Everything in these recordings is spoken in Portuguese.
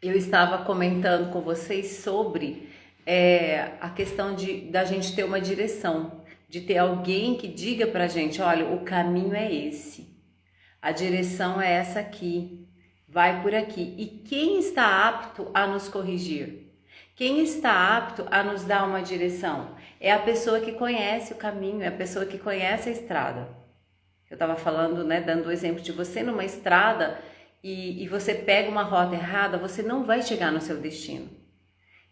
Eu estava comentando com vocês sobre a questão da gente ter uma direção, de ter alguém que diga pra gente, olha, o caminho é esse, a direção é essa aqui, vai por aqui. E quem está apto a nos corrigir? Quem está apto a nos dar uma direção? É a pessoa que conhece o caminho, é a pessoa que conhece a estrada. Eu estava falando, né, dando o exemplo de você numa estrada e você pega uma rota errada, você não vai chegar no seu destino.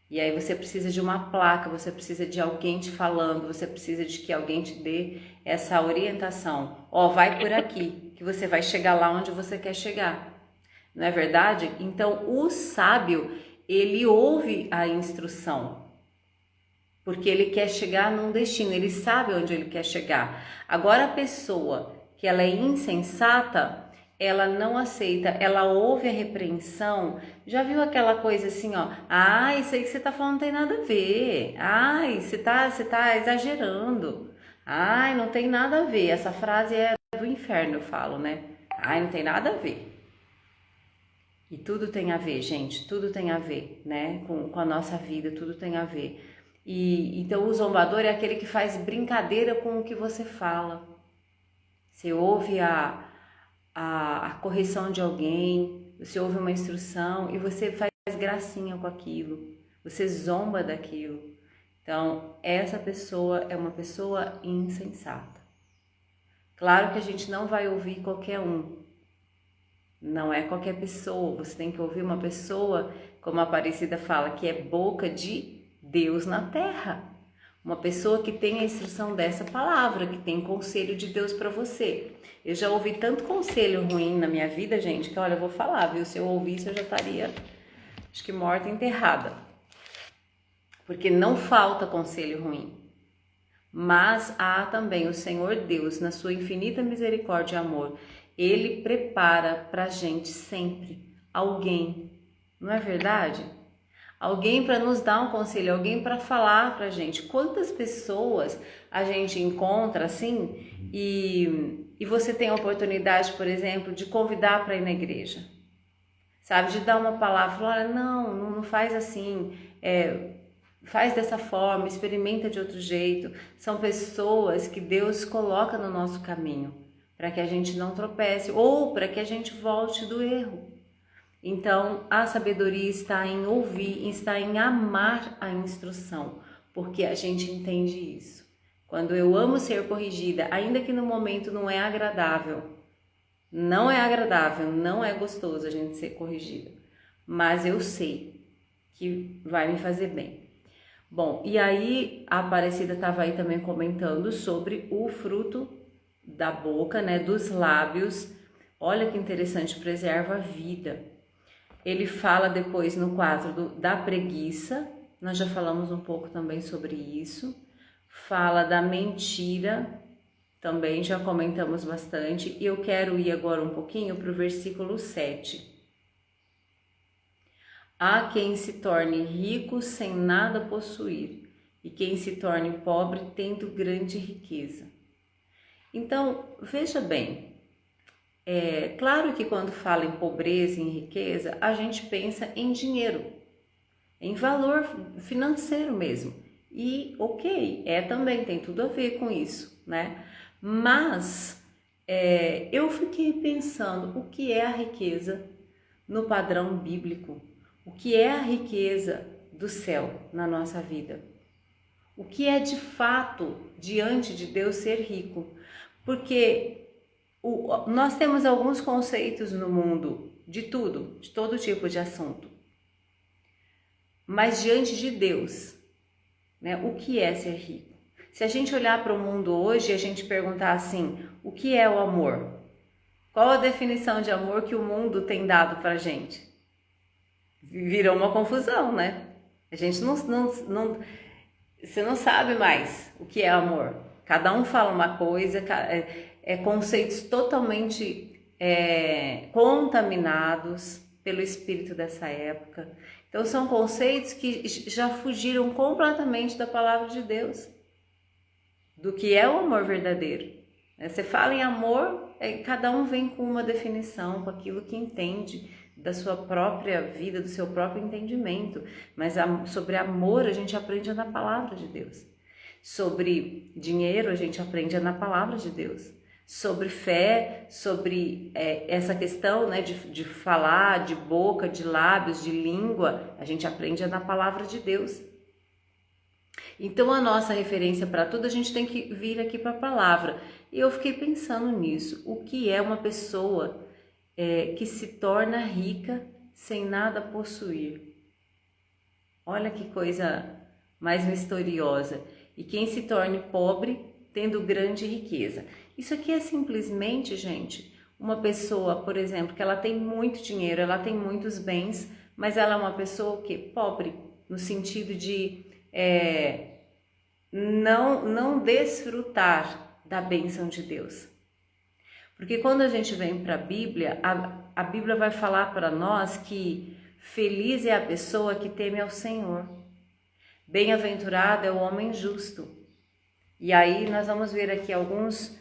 E aí você precisa de uma placa, você precisa de alguém te falando, você precisa de que alguém te dê essa orientação. Ó, vai por aqui, que você vai chegar lá onde você quer chegar. Não é verdade? Então, o sábio, ele ouve a instrução, porque ele quer chegar num destino, ele sabe onde ele quer chegar. Agora, a pessoa que ela é insensata, ela não aceita, ela ouve a repreensão. Já viu aquela coisa assim, ó, isso aí que você tá falando não tem nada a ver, você tá exagerando, não tem nada a ver, essa frase é do inferno, eu falo, né? Não tem nada a ver. E tudo tem a ver, gente, tudo tem a ver, né, com a nossa vida, tudo tem a ver. E então o zombador é aquele que faz brincadeira com o que você fala. Você ouve a correção de alguém, você ouve uma instrução e você faz gracinha com aquilo, você zomba daquilo. Então, essa pessoa é uma pessoa insensata. Claro que a gente não vai ouvir qualquer um, não é qualquer pessoa, você tem que ouvir uma pessoa, como a Aparecida fala, que é boca de Deus na terra. Uma pessoa que tem a instrução dessa palavra, que tem conselho de Deus para você. Eu já ouvi tanto conselho ruim na minha vida, gente, que olha, eu vou falar, viu? Se eu ouvisse, eu já estaria, acho que morta, enterrada. Porque não falta conselho ruim. Mas há também o Senhor Deus, na sua infinita misericórdia e amor, Ele prepara pra gente sempre alguém, não é verdade? Alguém para nos dar um conselho, alguém para falar pra gente. Quantas pessoas a gente encontra assim e você tem a oportunidade, por exemplo, de convidar para ir na igreja, sabe? De dar uma palavra, falar, olha, não faz assim, faz dessa forma, experimenta de outro jeito. São pessoas que Deus coloca no nosso caminho para que a gente não tropece ou para que a gente volte do erro. Então, a sabedoria está em ouvir, está em amar a instrução, porque a gente entende isso. Quando eu amo ser corrigida, ainda que no momento não é agradável, não é gostoso a gente ser corrigida, mas eu sei que vai me fazer bem. Bom, e aí a Aparecida estava aí também comentando sobre o fruto da boca, né, dos lábios. Olha que interessante, preserva a vida. Ele fala depois no quadro da preguiça, nós já falamos um pouco também sobre isso. Fala da mentira, também já comentamos bastante. E eu quero ir agora um pouquinho para o versículo 7. Há quem se torne rico sem nada possuir, e quem se torne pobre tendo grande riqueza. Então, veja bem, claro que quando fala em pobreza e em riqueza, a gente pensa em dinheiro, em valor financeiro mesmo. E ok, também tem tudo a ver com isso, né? Mas eu fiquei pensando o que é a riqueza no padrão bíblico, o que é a riqueza do céu na nossa vida, o que é de fato diante de Deus ser rico, porque nós temos alguns conceitos no mundo de tudo, de todo tipo de assunto. Mas diante de Deus, né, o que é ser rico? Se a gente olhar para o mundo hoje e a gente perguntar assim, o que é o amor? Qual a definição de amor que o mundo tem dado para a gente? Virou uma confusão, né? A gente você não sabe mais o que é amor. Cada um fala uma coisa, conceitos totalmente contaminados pelo espírito dessa época. Então são conceitos que já fugiram completamente da palavra de Deus, do que é o amor verdadeiro. Você fala em amor, cada um vem com uma definição, com aquilo que entende da sua própria vida, do seu próprio entendimento, mas sobre amor a gente aprende na palavra de Deus. Sobre dinheiro a gente aprende na palavra de Deus. Sobre fé, sobre essa questão, né, de falar, de boca, de lábios, de língua, a gente aprende na palavra de Deus. Então a nossa referência para tudo, a gente tem que vir aqui para a palavra. E eu fiquei pensando nisso, o que é uma pessoa que se torna rica sem nada possuir? Olha que coisa mais misteriosa. E quem se torne pobre tendo grande riqueza. Isso aqui é simplesmente, gente, uma pessoa, por exemplo, que ela tem muito dinheiro, ela tem muitos bens, mas ela é uma pessoa que pobre, no sentido de não desfrutar da bênção de Deus. Porque quando a gente vem para a Bíblia vai falar para nós que feliz é a pessoa que teme ao Senhor. Bem-aventurado é o homem justo. E aí nós vamos ver aqui alguns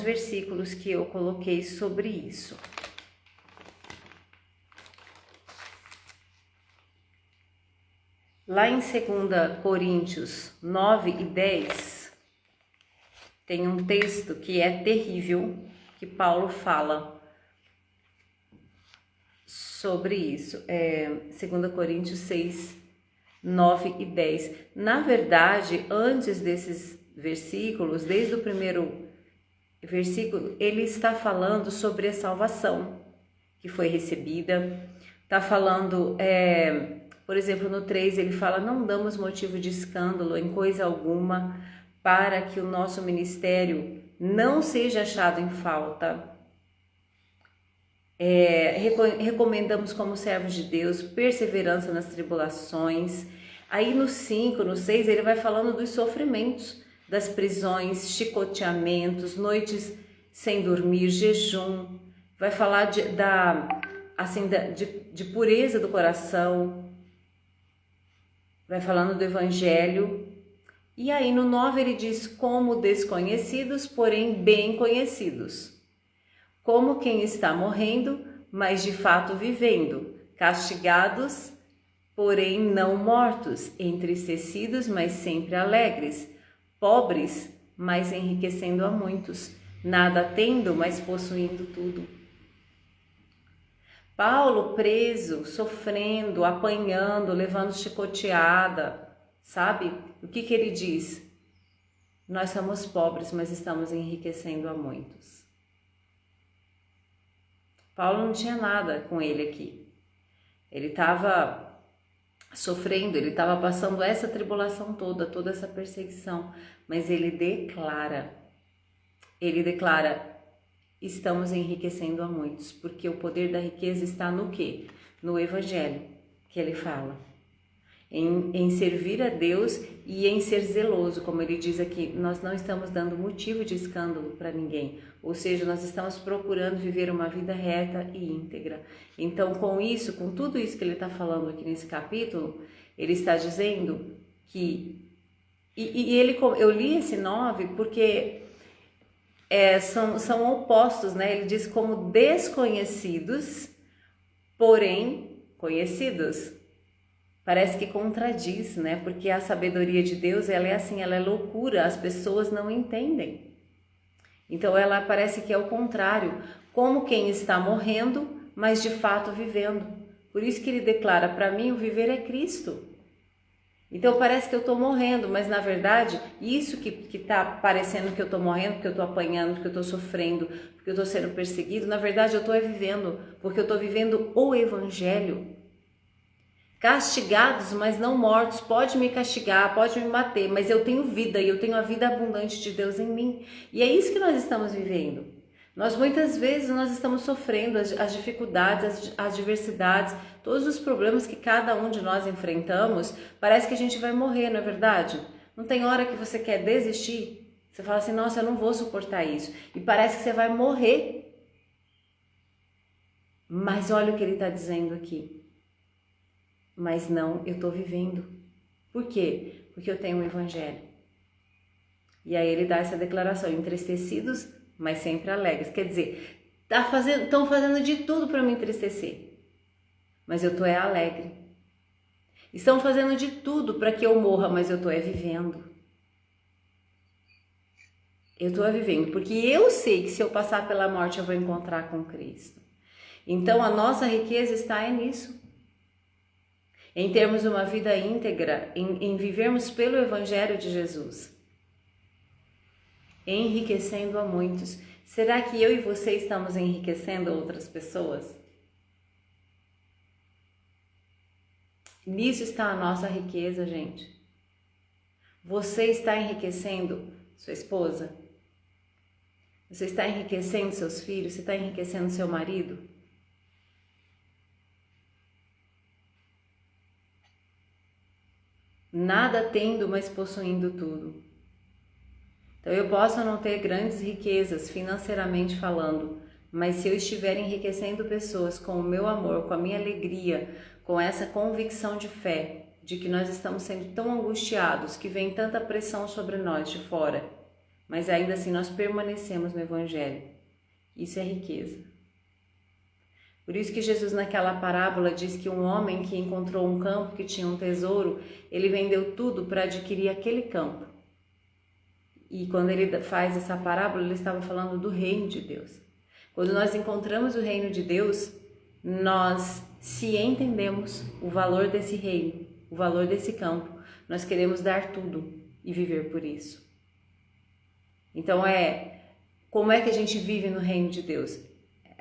versículos que eu coloquei sobre isso. Lá em 2 Coríntios 9 e 10, tem um texto que é terrível, que Paulo fala sobre isso. 2 Coríntios 6, 9 e 10. Na verdade, antes desses versículos, desde o primeiro versículo, ele está falando sobre a salvação que foi recebida. Está falando, por exemplo, no 3 ele fala: não damos motivo de escândalo em coisa alguma, para que o nosso ministério não seja achado em falta. Recomendamos como servos de Deus perseverança nas tribulações. Aí no 5, no 6, ele vai falando dos sofrimentos, das prisões, chicoteamentos, noites sem dormir, jejum. Vai falar de pureza do coração. Vai falando do evangelho. E aí no 9 ele diz: como desconhecidos, porém bem conhecidos. Como quem está morrendo, mas de fato vivendo. Castigados, porém não mortos. Entristecidos, mas sempre alegres. Pobres, mas enriquecendo a muitos. Nada tendo, mas possuindo tudo. Paulo preso, sofrendo, apanhando, levando chicoteada. Sabe? O que ele diz? Nós somos pobres, mas estamos enriquecendo a muitos. Paulo não tinha nada com ele aqui. Ele estava sofrendo, ele estava passando essa tribulação toda essa perseguição. Mas ele declara, estamos enriquecendo a muitos. Porque o poder da riqueza está no quê? No evangelho, que ele fala. Em servir a Deus e em ser zeloso, como ele diz aqui. Nós não estamos dando motivo de escândalo para ninguém, ou seja, nós estamos procurando viver uma vida reta e íntegra. Então, com tudo isso que ele está falando aqui nesse capítulo, ele está dizendo que, eu li esse 9 porque são opostos, né? Ele diz como desconhecidos, porém conhecidos. Parece que contradiz, né? Porque a sabedoria de Deus, ela é assim, ela é loucura, as pessoas não entendem. Então ela parece que é o contrário, como quem está morrendo, mas de fato vivendo. Por isso que ele declara: para mim o viver é Cristo. Então parece que eu estou morrendo, mas na verdade, isso que está parecendo que eu estou morrendo, porque eu estou apanhando, porque eu estou sofrendo, porque eu estou sendo perseguido, na verdade eu estou vivendo, porque eu estou vivendo o Evangelho. Castigados, mas não mortos. Pode me castigar, pode me bater, mas eu tenho vida e eu tenho a vida abundante de Deus em mim. E é isso que nós estamos vivendo. Muitas vezes nós estamos sofrendo as dificuldades, as adversidades, todos os problemas que cada um de nós enfrentamos. Parece que a gente vai morrer, não é verdade? Não tem hora que você quer desistir? Você fala assim: nossa, eu não vou suportar isso. E parece que você vai morrer. Mas olha o que ele está dizendo aqui. Mas não, eu estou vivendo. Por quê? Porque eu tenho o Evangelho. E aí ele dá essa declaração: entristecidos, mas sempre alegres. Quer dizer, estão fazendo de tudo para me entristecer. mas eu tô alegre. Estão fazendo de tudo para que eu morra, mas eu tô vivendo. Eu tô vivendo, porque eu sei que se eu passar pela morte eu vou encontrar com Cristo. Então a nossa riqueza está nisso. Em termos de uma vida íntegra, em vivermos pelo Evangelho de Jesus. Enriquecendo a muitos. Será que eu e você estamos enriquecendo outras pessoas? Nisso está a nossa riqueza, gente. Você está enriquecendo sua esposa? Você está enriquecendo seus filhos? Você está enriquecendo seu marido? Nada tendo, mas possuindo tudo. Então eu posso não ter grandes riquezas financeiramente falando, mas se eu estiver enriquecendo pessoas com o meu amor, com a minha alegria, com essa convicção de fé, de que nós estamos sendo tão angustiados, que vem tanta pressão sobre nós de fora, mas ainda assim nós permanecemos no Evangelho. Isso é riqueza. Por isso que Jesus naquela parábola diz que um homem que encontrou um campo que tinha um tesouro, ele vendeu tudo para adquirir aquele campo. E quando ele faz essa parábola, ele estava falando do reino de Deus. Quando nós encontramos o reino de Deus, nós se entendemos o valor desse reino, o valor desse campo, nós queremos dar tudo e viver por isso. Então como é que a gente vive no reino de Deus?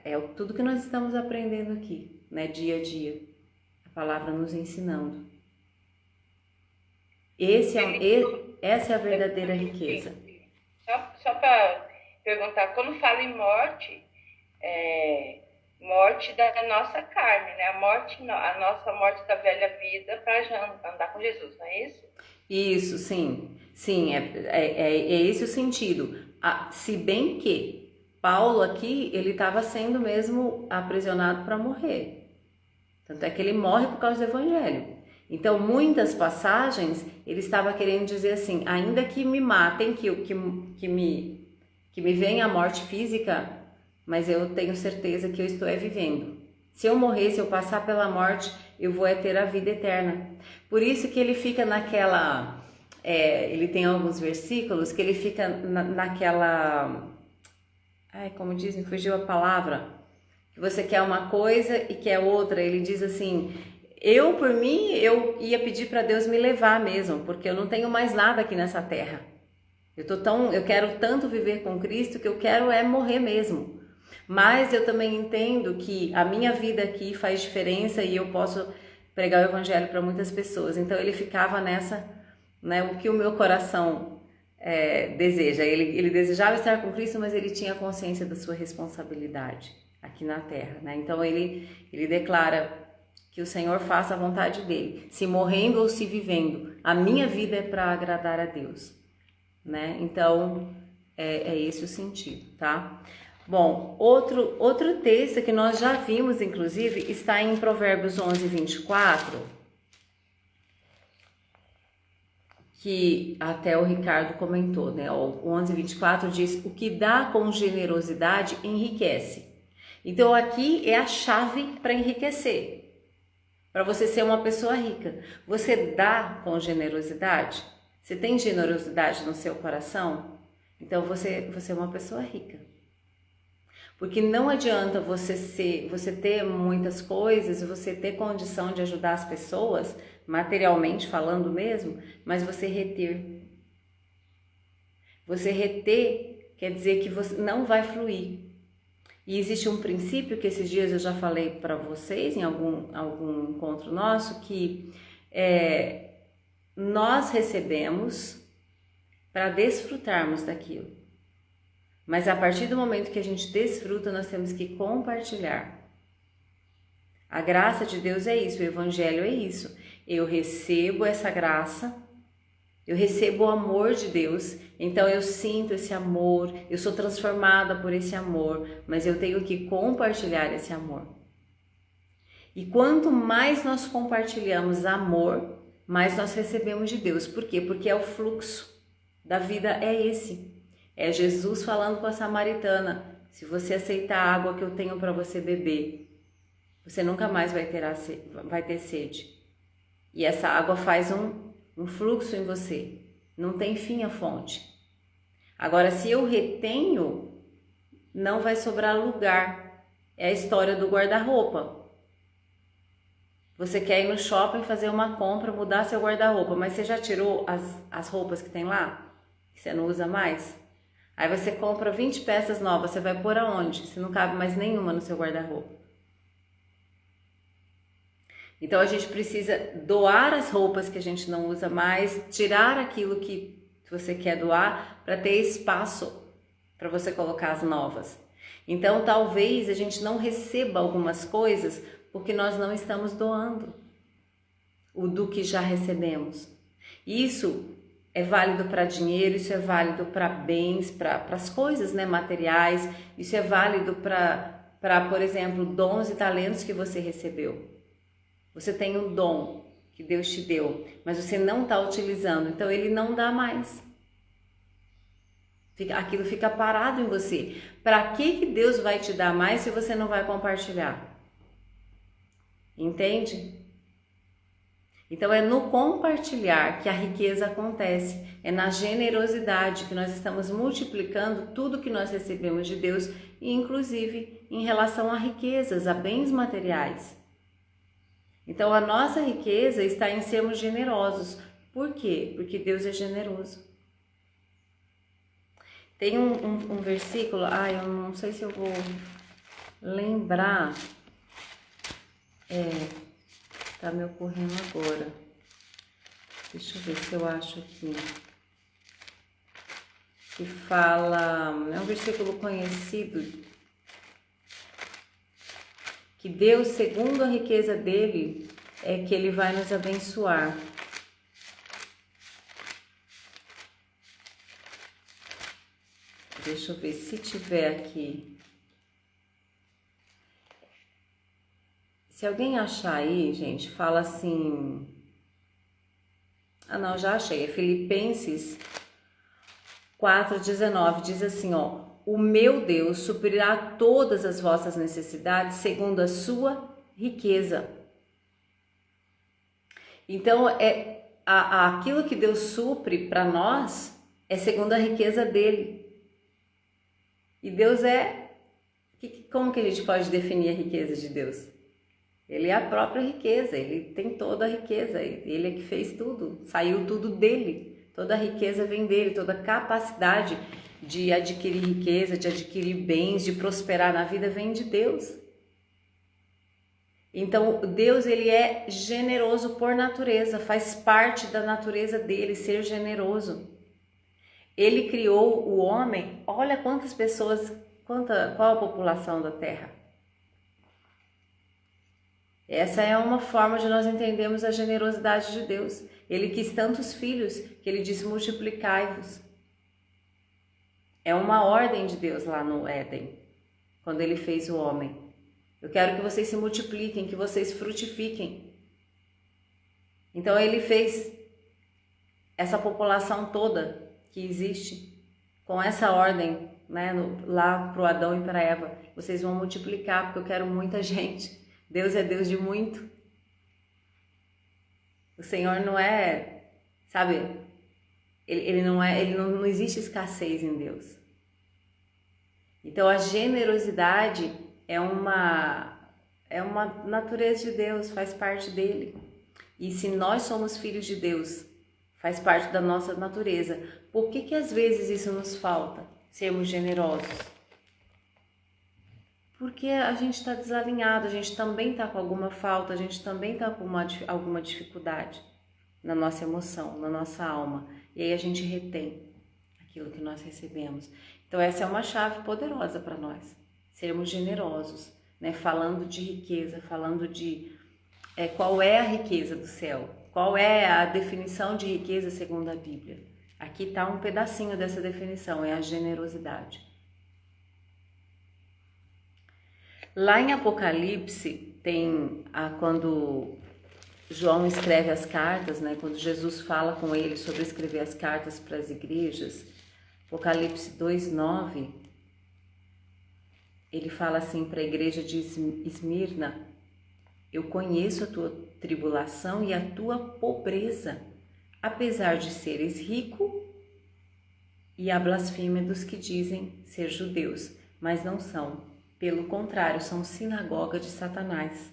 É tudo que nós estamos aprendendo aqui, né, dia a dia, a palavra nos ensinando. Essa é a verdadeira riqueza. Só para perguntar, quando fala em morte, morte da nossa carne, né? A nossa morte da velha vida para andar com Jesus, não é isso? Isso, sim. Sim, é esse o sentido. Se bem que Paulo aqui, ele estava sendo mesmo aprisionado para morrer. Tanto é que ele morre por causa do Evangelho. Então, muitas passagens, ele estava querendo dizer assim, ainda que me matem, que me venha a morte física, mas eu tenho certeza que eu estou vivendo. Se eu morrer, se eu passar pela morte, eu vou ter a vida eterna. Por isso que ele fica naquela... ele tem alguns versículos que ele fica naquela... como dizem, fugiu a palavra. Que você quer uma coisa e quer outra. Ele diz assim... por mim, eu ia pedir para Deus me levar mesmo, porque eu não tenho mais nada aqui nessa terra. Eu quero tanto viver com Cristo que eu quero morrer mesmo. Mas eu também entendo que a minha vida aqui faz diferença e eu posso pregar o Evangelho para muitas pessoas. Então ele ficava nessa, né, o que o meu coração deseja. Ele desejava estar com Cristo, mas ele tinha consciência da sua responsabilidade aqui na terra, né? Então ele declara que o Senhor faça a vontade dele, se morrendo ou se vivendo. A minha vida é para agradar a Deus, né? Então, é esse o sentido, tá? Bom, outro texto que nós já vimos, inclusive, está em Provérbios 11, 24, que até o Ricardo comentou, né? O 11, 24 diz, o que dá com generosidade enriquece. Então, aqui é a chave para enriquecer. Para você ser uma pessoa rica, você dá com generosidade? Você tem generosidade no seu coração? Então você é uma pessoa rica. Porque não adianta você ter muitas coisas, você ter condição de ajudar as pessoas, materialmente falando mesmo, mas você reter. Você reter quer dizer que você não vai fluir. E existe um princípio que esses dias eu já falei para vocês em algum encontro nosso, que nós recebemos para desfrutarmos daquilo. Mas a partir do momento que a gente desfruta, nós temos que compartilhar. A graça de Deus é isso, o Evangelho é isso. Eu recebo essa graça, eu recebo o amor de Deus, então eu sinto esse amor, eu sou transformada por esse amor, mas eu tenho que compartilhar esse amor. E quanto mais nós compartilhamos amor, mais nós recebemos de Deus. Por quê? Porque é o fluxo da vida, é esse. É Jesus falando com a samaritana, se você aceitar a água que eu tenho para você beber, você nunca mais vai ter sede. E essa água faz um fluxo em você, não tem fim a fonte. Agora, se eu retenho, não vai sobrar lugar. É a história do guarda-roupa. Você quer ir no shopping fazer uma compra, mudar seu guarda-roupa, mas você já tirou as roupas que tem lá? Que você não usa mais? Aí você compra 20 peças novas, você vai pôr aonde? Se não cabe mais nenhuma no seu guarda-roupa. Então a gente precisa doar as roupas que a gente não usa mais, tirar aquilo que você quer doar para ter espaço para você colocar as novas. Então talvez a gente não receba algumas coisas porque nós não estamos doando o do que já recebemos. Isso é válido para dinheiro, isso é válido para bens, para as coisas, né, materiais, isso é válido para, por exemplo, dons e talentos que você recebeu. Você tem um dom que Deus te deu, mas você não está utilizando, então ele não dá mais. Aquilo fica parado em você. Para que Deus vai te dar mais se você não vai compartilhar? Entende? Então é no compartilhar que a riqueza acontece, é na generosidade que nós estamos multiplicando tudo que nós recebemos de Deus, e inclusive em relação a riquezas, a bens materiais. Então a nossa riqueza está em sermos generosos. Por quê? Porque Deus é generoso. Tem um versículo, eu não sei se eu vou lembrar, tá me ocorrendo agora. Deixa eu ver se eu acho aqui. Que fala, é um versículo conhecido, que Deus, segundo a riqueza dele, é que ele vai nos abençoar. Deixa eu ver se tiver aqui. Se alguém achar aí, gente, fala assim... não, já achei. É Filipenses 4,19. Diz assim, o meu Deus suprirá todas as vossas necessidades segundo a sua riqueza. Então, aquilo que Deus supre para nós é segundo a riqueza dele. E Deus como que a gente pode definir a riqueza de Deus? Ele é a própria riqueza, ele tem toda a riqueza, ele é que fez tudo, saiu tudo dele. Toda a riqueza vem dele, toda a capacidade de adquirir riqueza, de adquirir bens, de prosperar na vida vem de Deus. Então, Deus, ele é generoso por natureza, faz parte da natureza dele ser generoso. Ele criou o homem, olha quantas pessoas, qual a população da Terra. Essa é uma forma de nós entendermos a generosidade de Deus. Ele quis tantos filhos que ele disse multiplicai-vos. É uma ordem de Deus lá no Éden, quando ele fez o homem. Eu quero que vocês se multipliquem, que vocês frutifiquem. Então ele fez essa população toda que existe com essa ordem, né, lá para o Adão e para Eva. Vocês vão multiplicar porque eu quero muita gente. Deus é Deus de muito. O Senhor não é, sabe, não existe escassez em Deus. Então a generosidade é uma natureza de Deus, faz parte dele. E se nós somos filhos de Deus, faz parte da nossa natureza. Por que às vezes isso nos falta? Sermos generosos. Porque a gente está desalinhado, a gente também está com alguma falta, a gente também está com alguma dificuldade na nossa emoção, na nossa alma. E aí a gente retém aquilo que nós recebemos. Então essa é uma chave poderosa para nós, sermos generosos, né? Falando de riqueza, falando de qual é a riqueza do céu, qual é a definição de riqueza segundo a Bíblia. Aqui está um pedacinho dessa definição, é a generosidade. Lá em Apocalipse tem quando João escreve as cartas, né? Quando Jesus fala com ele sobre escrever as cartas para as igrejas, Apocalipse 2:9, ele fala assim para a igreja de Esmirna, Eu conheço a tua tribulação e a tua pobreza, apesar de seres rico, e a blasfêmia dos que dizem ser judeus, mas não são. Pelo contrário, são sinagoga de Satanás.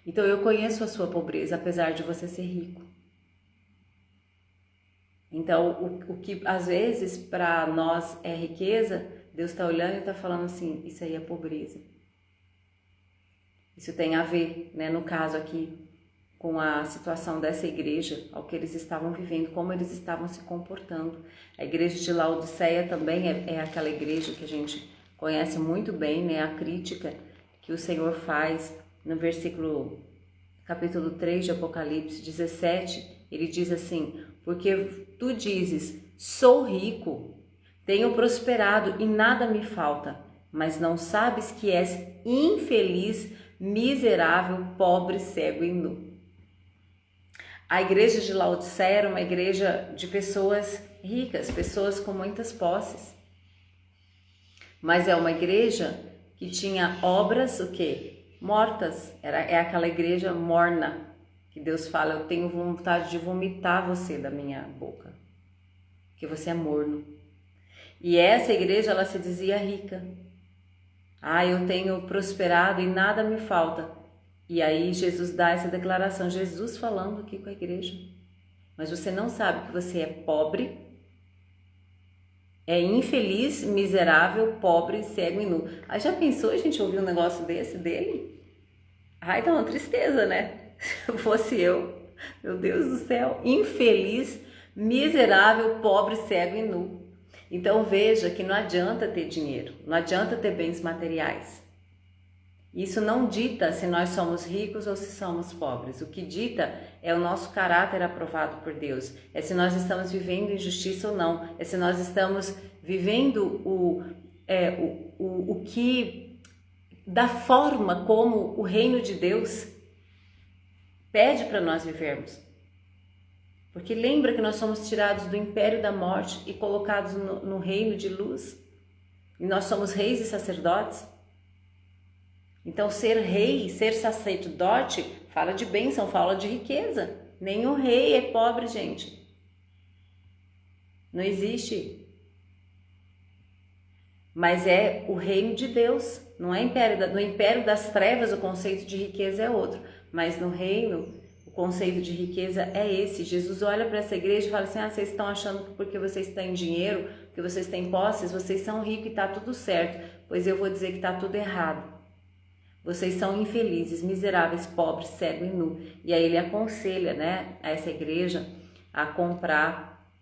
Então eu conheço a sua pobreza, apesar de você ser rico. Então o que às vezes para nós é riqueza, Deus está olhando e está falando assim, isso aí é pobreza. Isso tem a ver, né, no caso aqui, com a situação dessa igreja, ao que eles estavam vivendo, como eles estavam se comportando. A igreja de Laodiceia também é aquela igreja que a gente conhece muito bem, né, a crítica que o Senhor faz no capítulo 3 de Apocalipse 17, ele diz assim, porque tu dizes, sou rico, tenho prosperado e nada me falta, mas não sabes que és infeliz, miserável, pobre, cego e nu. A igreja de Laodiceia era uma igreja de pessoas ricas, pessoas com muitas posses. Mas é uma igreja que tinha obras, o quê? Mortas. É aquela igreja morna, que Deus fala, eu tenho vontade de vomitar você da minha boca, que você é morno. E essa igreja, ela se dizia rica. Eu tenho prosperado e nada me falta. E aí Jesus dá essa declaração, Jesus falando aqui com a igreja. Mas você não sabe que você é pobre, é infeliz, miserável, pobre, cego e nu. Aí já pensou a gente ouvir um negócio desse dele? Dá uma tristeza, né? Se fosse eu, meu Deus do céu, infeliz, miserável, pobre, cego e nu. Então veja que não adianta ter dinheiro, não adianta ter bens materiais. Isso não dita se nós somos ricos ou se somos pobres. O que dita é o nosso caráter aprovado por Deus. É se nós estamos vivendo em justiça ou não. É se nós estamos vivendo o que, da forma como o reino de Deus pede para nós vivermos. Porque lembra que nós somos tirados do império da morte e colocados no reino de luz. E nós somos reis e sacerdotes. Então ser rei, ser sacerdote, fala de bênção, fala de riqueza. Nenhum rei é pobre, gente. Não existe. Mas é o reino de Deus. Não é no império das trevas o conceito de riqueza é outro. Mas no reino, o conceito de riqueza é esse. Jesus olha para essa igreja e fala assim, vocês estão achando que porque vocês têm dinheiro, que vocês têm posses, vocês são ricos e está tudo certo. Pois eu vou dizer que está tudo errado. Vocês são infelizes, miseráveis, pobres, cego e nu. E aí ele aconselha, né, a essa igreja a comprar.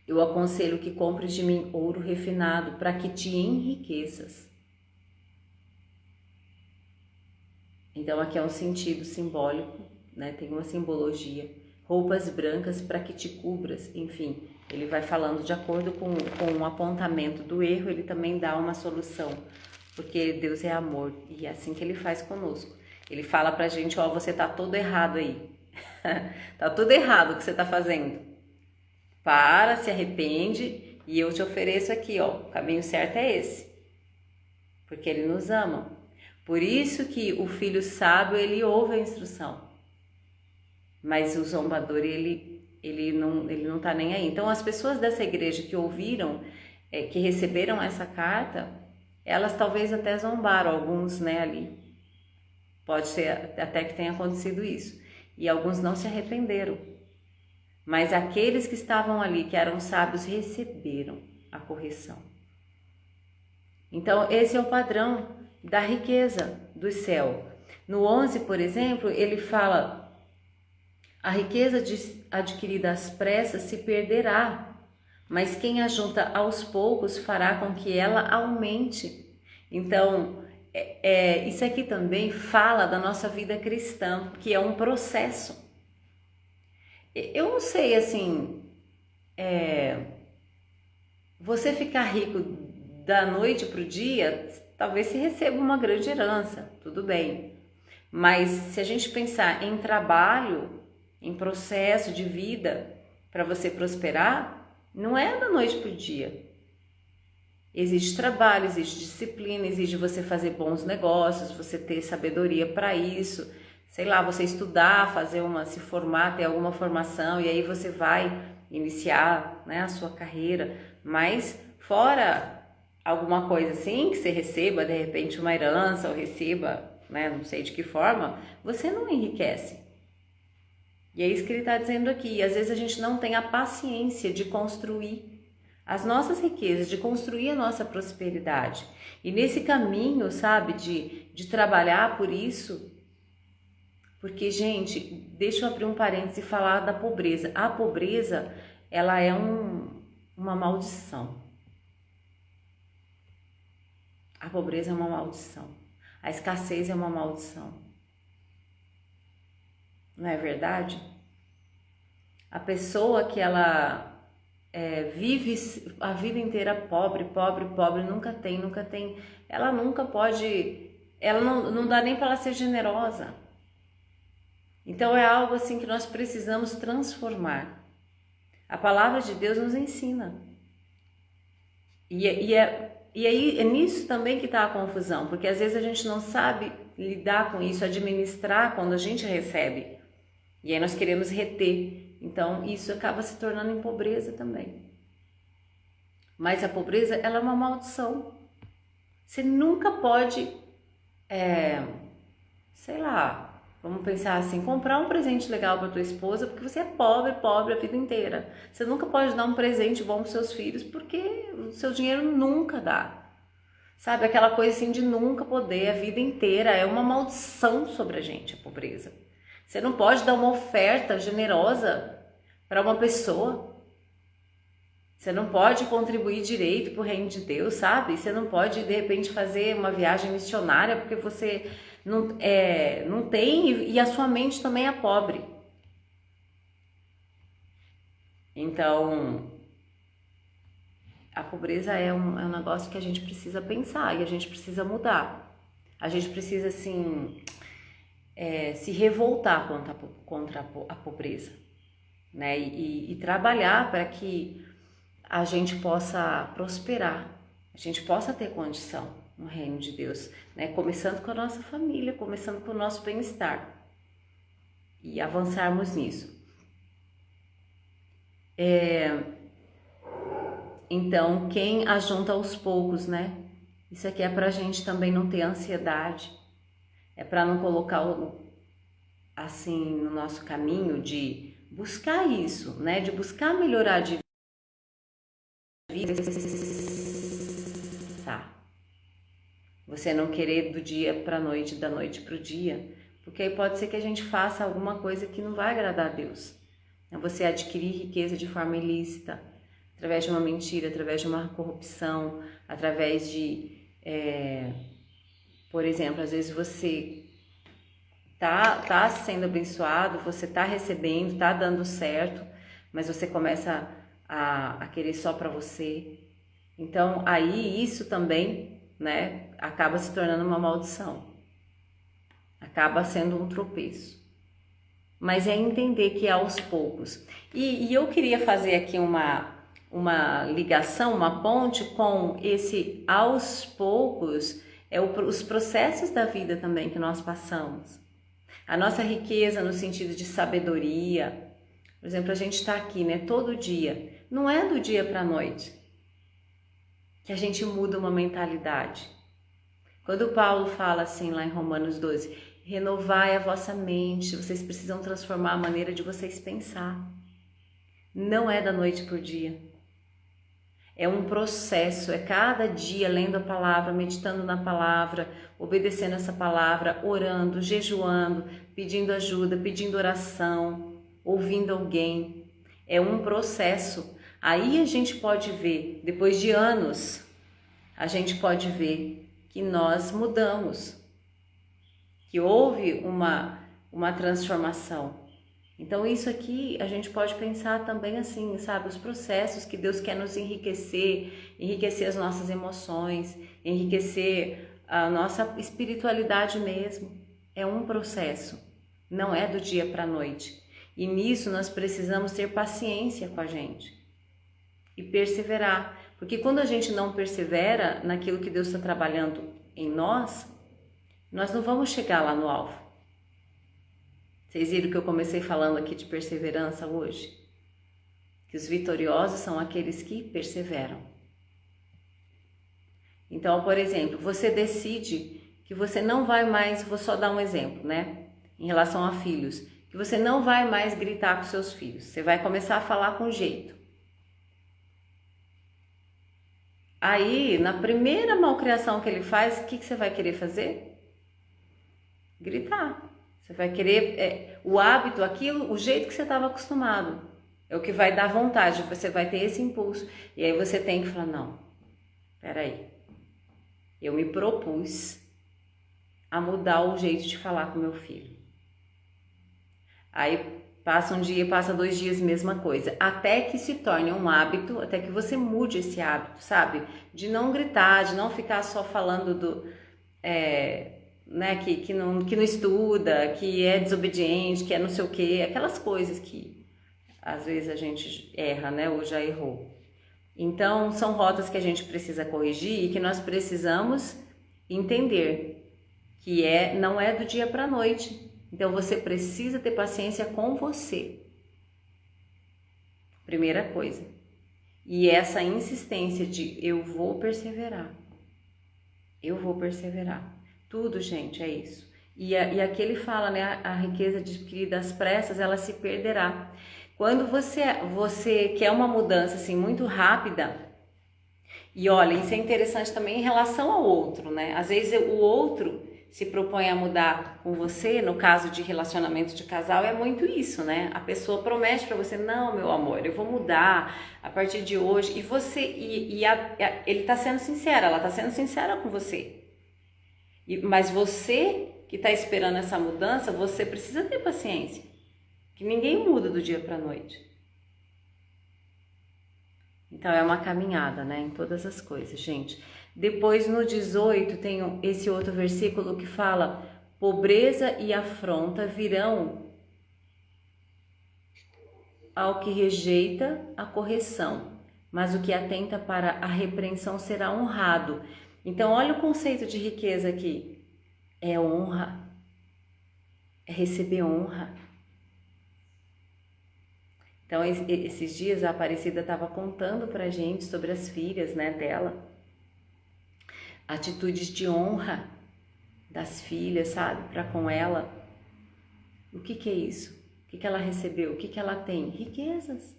Eu aconselho que compres de mim ouro refinado para que te enriqueças. Então aqui é um sentido simbólico, né, tem uma simbologia. Roupas brancas para que te cubras, enfim. Ele vai falando de acordo com o apontamento do erro, ele também dá uma solução. Porque Deus é amor e é assim que Ele faz conosco. Ele fala pra gente, você tá todo errado aí. Tá tudo errado o que você tá fazendo. Para, se arrepende e eu te ofereço aqui, o caminho certo é esse. Porque Ele nos ama. Por isso que o filho sábio, ele ouve a instrução. Mas o zombador, ele não tá nem aí. Então as pessoas dessa igreja que ouviram, que receberam essa carta, elas talvez até zombaram, alguns, né, ali. Pode ser até que tenha acontecido isso. E alguns não se arrependeram. Mas aqueles que estavam ali, que eram sábios, receberam a correção. Então, esse é o padrão da riqueza do céu. No 11, por exemplo, ele fala, a riqueza adquirida às pressas se perderá, mas quem a junta aos poucos fará com que ela aumente. Então, isso aqui também fala da nossa vida cristã, que é um processo. Eu não sei, assim, você ficar rico da noite para o dia, talvez se receba uma grande herança, tudo bem. Mas se a gente pensar em trabalho, em processo de vida, para você prosperar, não é da noite para o dia. Exige trabalho, exige disciplina, exige você fazer bons negócios, você ter sabedoria para isso, sei lá, você estudar, se formar, ter alguma formação e aí você vai iniciar, né, a sua carreira. Mas fora alguma coisa assim, que você receba de repente uma herança ou receba, né, não sei de que forma, você não enriquece. E é isso que ele está dizendo aqui. Às vezes a gente não tem a paciência de construir as nossas riquezas, de construir a nossa prosperidade. E nesse caminho, sabe, de trabalhar por isso, porque, gente, deixa eu abrir um parênteses e falar da pobreza. A pobreza, ela é uma maldição. A pobreza é uma maldição. A escassez é uma maldição. Não é verdade? A pessoa que ela vive a vida inteira pobre, nunca tem, ela nunca pode, ela não dá nem para ela ser generosa. Então é algo assim que nós precisamos transformar. A palavra de Deus nos ensina. E aí é nisso também que está a confusão, porque às vezes a gente não sabe lidar com isso, administrar quando a gente recebe. E aí nós queremos reter. Então isso acaba se tornando em pobreza também. Mas a pobreza, ela é uma maldição. Você nunca pode, sei lá, vamos pensar assim, comprar um presente legal para tua esposa porque você é pobre a vida inteira. Você nunca pode dar um presente bom para seus filhos porque o seu dinheiro nunca dá. Sabe, aquela coisa assim de nunca poder, a vida inteira, é uma maldição sobre a gente, a pobreza. Você não pode dar uma oferta generosa para uma pessoa. Você não pode contribuir direito para o reino de Deus, sabe? Você não pode, de repente, fazer uma viagem missionária porque você não tem e a sua mente também é pobre. Então, a pobreza é um negócio que a gente precisa pensar e a gente precisa mudar. A gente precisa, assim, se revoltar contra a pobreza, né? E trabalhar para que a gente possa prosperar, a gente possa ter condição no reino de Deus, né? Começando com a nossa família, começando com o nosso bem-estar e avançarmos nisso. Então, quem ajunta aos poucos, né? Isso aqui é pra gente também não ter ansiedade, é para não colocar assim no nosso caminho de buscar isso, né? De buscar melhorar de vida. Tá. Você não querer do dia para a noite, da noite para o dia, porque aí pode ser que a gente faça alguma coisa que não vai agradar a Deus. Você adquirir riqueza de forma ilícita, através de uma mentira, através de uma corrupção, através de, por exemplo, às vezes você tá sendo abençoado, você tá recebendo, tá dando certo, mas você começa a querer só para você. Então aí isso também, né, acaba se tornando uma maldição, acaba sendo um tropeço. Mas é entender que é aos poucos. E eu queria fazer aqui uma ligação, uma ponte com esse aos poucos, os processos da vida também que nós passamos. A nossa riqueza no sentido de sabedoria. Por exemplo, a gente está aqui, né, todo dia. Não é do dia para a noite que a gente muda uma mentalidade. Quando Paulo fala assim lá em Romanos 12, renovai a vossa mente, vocês precisam transformar a maneira de vocês pensar. Não é da noite por dia. É um processo, é cada dia lendo a palavra, meditando na palavra, obedecendo essa palavra, orando, jejuando, pedindo ajuda, pedindo oração, ouvindo alguém. É um processo. Aí a gente pode ver, depois de anos, a gente pode ver que nós mudamos, que houve uma transformação. Então isso aqui a gente pode pensar também assim, sabe, os processos que Deus quer nos enriquecer, enriquecer as nossas emoções, enriquecer a nossa espiritualidade mesmo. É um processo, não é do dia para a noite. E nisso nós precisamos ter paciência com a gente e perseverar, Porque quando a gente não persevera naquilo que Deus está trabalhando em nós, nós não vamos chegar lá no alvo. Vocês viram que eu comecei falando aqui de perseverança hoje? Que os vitoriosos são aqueles que perseveram. Então, por exemplo, você decide que você não vai mais, vou só dar um exemplo, né? Em relação a filhos, que você não vai mais gritar com seus filhos. Você vai começar a falar com jeito. Aí, na primeira malcriação que ele faz, o que você vai querer fazer? Gritar. Você vai querer, o hábito, aquilo, o jeito que você estava acostumado. É o que vai dar vontade, você vai ter esse impulso. E aí você tem que falar, não, peraí. Eu me propus a mudar o jeito de falar com meu filho. Aí passa um dia, passa 2 dias, mesma coisa. Até que se torne um hábito, até que você mude esse hábito, sabe? De não gritar, de não ficar só falando né, que não estuda, que é desobediente, que é não sei o quê, aquelas coisas que às vezes a gente erra, né, ou já errou. Então, são rotas que a gente precisa corrigir e que nós precisamos entender que não é do dia para a noite. Então, você precisa ter paciência com você. Primeira coisa. E essa insistência de eu vou perseverar. Eu vou perseverar. Tudo, gente, é isso. E aqui ele fala, né, a riqueza adquirida às pressas, ela se perderá. Quando você quer uma mudança assim muito rápida, e olha, isso é interessante também em relação ao outro, né? Às vezes o outro se propõe a mudar com você, no caso de relacionamento de casal, é muito isso, né? A pessoa promete para você, não, meu amor, eu vou mudar a partir de hoje, e ele tá sendo sincero, ela tá sendo sincera com você. Mas você que está esperando essa mudança, você precisa ter paciência. Que ninguém muda do dia para a noite. Então é uma caminhada, né, em todas as coisas, gente. Depois no 18 tem esse outro versículo que fala: pobreza e afronta virão ao que rejeita a correção, mas o que atenta para a repreensão será honrado. Então olha o conceito de riqueza aqui. É honra. É receber honra. Então, esses dias a Aparecida estava contando pra gente sobre as filhas, né, dela. Atitudes de honra das filhas, sabe, para com ela. O que é isso? O que ela recebeu? O que ela tem? Riquezas.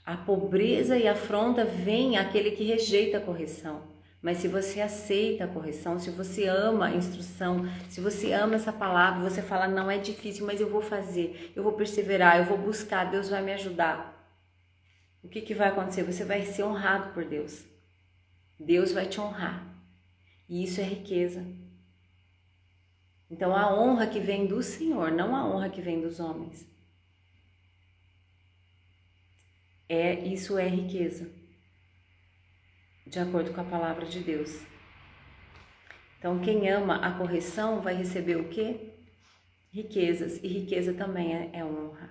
A pobreza e a afronta vem àquele que rejeita a correção. Mas se você aceita a correção, se você ama a instrução, se você ama essa palavra, você fala, não é difícil, mas eu vou fazer, eu vou perseverar, eu vou buscar, Deus vai me ajudar. O que vai acontecer? Você vai ser honrado por Deus. Deus vai te honrar. E isso é riqueza. Então a honra que vem do Senhor, não a honra que vem dos homens. Isso é riqueza. De acordo com a palavra de Deus. Então, quem ama a correção vai receber o quê? Riquezas. E riqueza também é honra.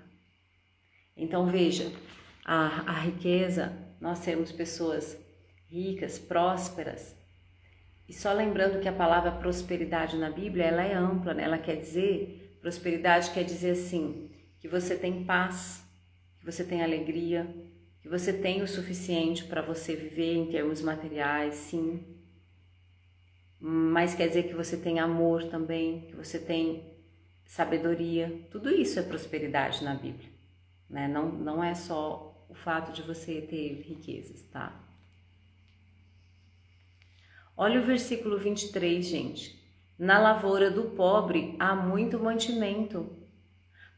Então, veja, a riqueza, nós temos pessoas ricas, prósperas. E só lembrando que a palavra prosperidade na Bíblia, ela é ampla, né? Ela quer dizer, prosperidade quer dizer assim, que você tem paz, que você tem alegria, que você tem o suficiente para você viver em termos materiais, sim. Mas quer dizer que você tem amor também, que você tem sabedoria. Tudo isso é prosperidade na Bíblia, né? Não é só o fato de você ter riquezas, tá? Olha o versículo 23, gente. Na lavoura do pobre há muito mantimento,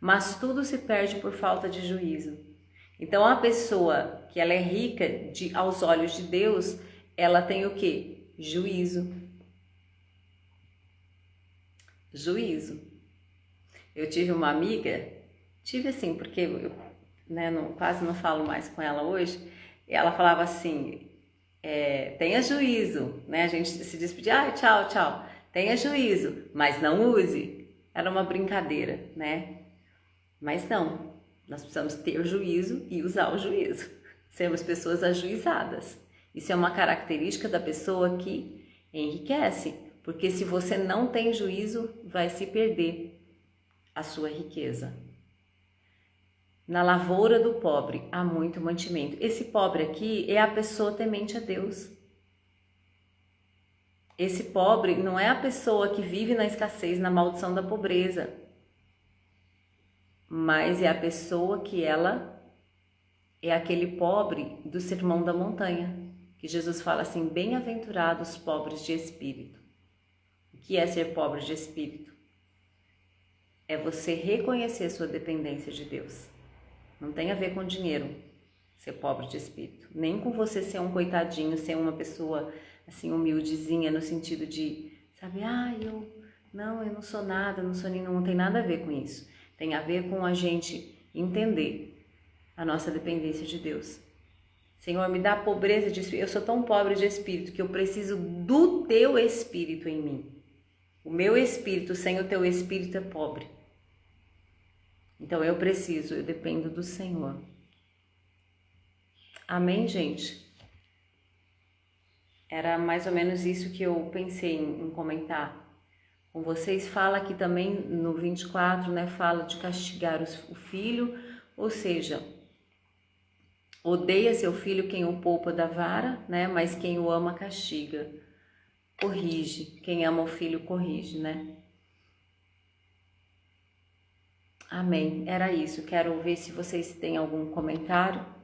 mas tudo se perde por falta de juízo. Então, a pessoa que ela é rica aos olhos de Deus, ela tem o quê? Juízo. Juízo. Eu tive uma amiga, assim, porque eu quase não falo mais com ela hoje, e ela falava assim, tenha juízo, né? A gente se despedia, tchau, tchau. Tenha juízo, mas não use. Era uma brincadeira, né? Mas não. Nós precisamos ter juízo e usar o juízo. Sermos pessoas ajuizadas. Isso é uma característica da pessoa que enriquece, porque se você não tem juízo, vai se perder a sua riqueza. Na lavoura do pobre há muito mantimento. Esse pobre aqui é a pessoa temente a Deus. Esse pobre não é a pessoa que vive na escassez, na maldição da pobreza, mas é a pessoa que ela é aquele pobre do Sermão da Montanha, que Jesus fala assim, bem-aventurados os pobres de espírito. O que é ser pobre de espírito? É você reconhecer sua dependência de Deus. Não tem a ver com dinheiro, ser pobre de espírito. Nem com você ser um coitadinho, ser uma pessoa assim humildezinha, no sentido de, sabe, eu não sou nada, não sou nenhum, não tem nada a ver com isso. Tem a ver com a gente entender a nossa dependência de Deus. Senhor, me dá pobreza de espírito. Eu sou tão pobre de espírito que eu preciso do teu espírito em mim. O meu espírito sem o teu espírito é pobre. Então eu dependo do Senhor. Amém, gente? Era mais ou menos isso que eu pensei em comentar com vocês. Fala aqui também no 24, né? Fala de castigar o filho, ou seja, odeia seu filho quem o poupa da vara, né? Mas quem o ama castiga, corrige. Quem ama o filho corrige, né? Amém. Era isso. Quero ver se vocês têm algum comentário.